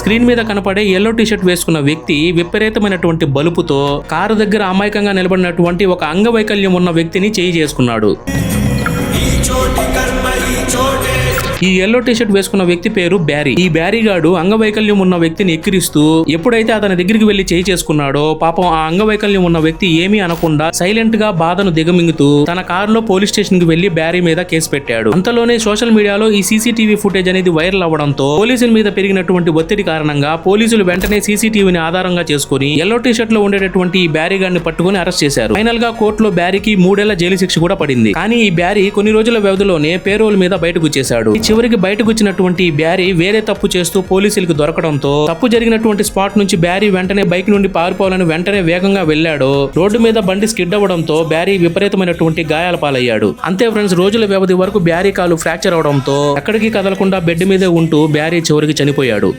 Screen మీద కనపడే yellow T shirt వేసుకున్న వ్యక్తి విపరీతమైనటువంటి బలుపుతో కారు దగ్గర అమాయకంగా నిలబడినటువంటి ఒక అంగవైకల్యం ఉన్న వ్యక్తిని చేయి చేసుకున్నాడు. ఈ ఎల్లో టీ షర్ట్ వేసుకున్న వ్యక్తి పేరు బ్యారీ. ఈ బ్యారీ గాడు అంగవైకల్యం ఉన్న వ్యక్తిని ఎక్కిరిస్తూ ఎప్పుడైతే అతని దగ్గరికి వెళ్లి చేయి చేసుకున్నాడో పాపం ఆ అంగవైకల్యం ఉన్న వ్యక్తి ఏమీ అనకుండా సైలెంట్ గా బాధను దిగమింగుతూ తన కారులో పోలీస్ స్టేషన్ కి వెళ్లి బ్యారీ మీద కేసు పెట్టాడు. అంతలోనే సోషల్ మీడియాలో ఈ సీసీటీవీ ఫుటేజ్ అనేది వైరల్ అవ్వడంతో పోలీసుల మీద పెరిగినటువంటి ఒత్తిడి కారణంగా పోలీసులు వెంటనే సీసీటీవీని ఆధారంగా చేసుకుని ఎల్లో టీ షర్ట్ లో ఉండేటటువంటి ఈ బ్యారీ గాడిని పట్టుకుని అరెస్ట్ చేశారు. ఫైనల్ గా కోర్టులో బ్యారీకి 3 ఏళ్ల జైలు శిక్ష కూడా పడింది. కానీ ఈ బ్యారీ కొన్ని రోజుల వ్యవధిలోనే పేరోల్ మీద బయటకు వచ్చేశాడు. చివరికి బయటకు వచ్చినటువంటి బ్యారీ వేరే తప్పు చేస్తూ పోలీసులకు దొరకడంతో తప్పు జరిగినటువంటి స్పాట్ నుంచి బ్యారీ వెంటనే బైక్ నుండి పారిపోవాలని వెంటనే వేగంగా వెళ్లాడు. రోడ్డు మీద బండి స్కిడ్ అవ్వడంతో బ్యారీ విపరీతమైనటువంటి గాయాల పాలయ్యాడు. అంతే ఫ్రెండ్స్, రోజుల వ్యవధి వరకు బ్యారీ కాలు ఫ్రాక్చర్ అవడంతో ఎక్కడికి కదలకుండా బెడ్ మీదే ఉంటూ బ్యారీ చివరికి చనిపోయాడు.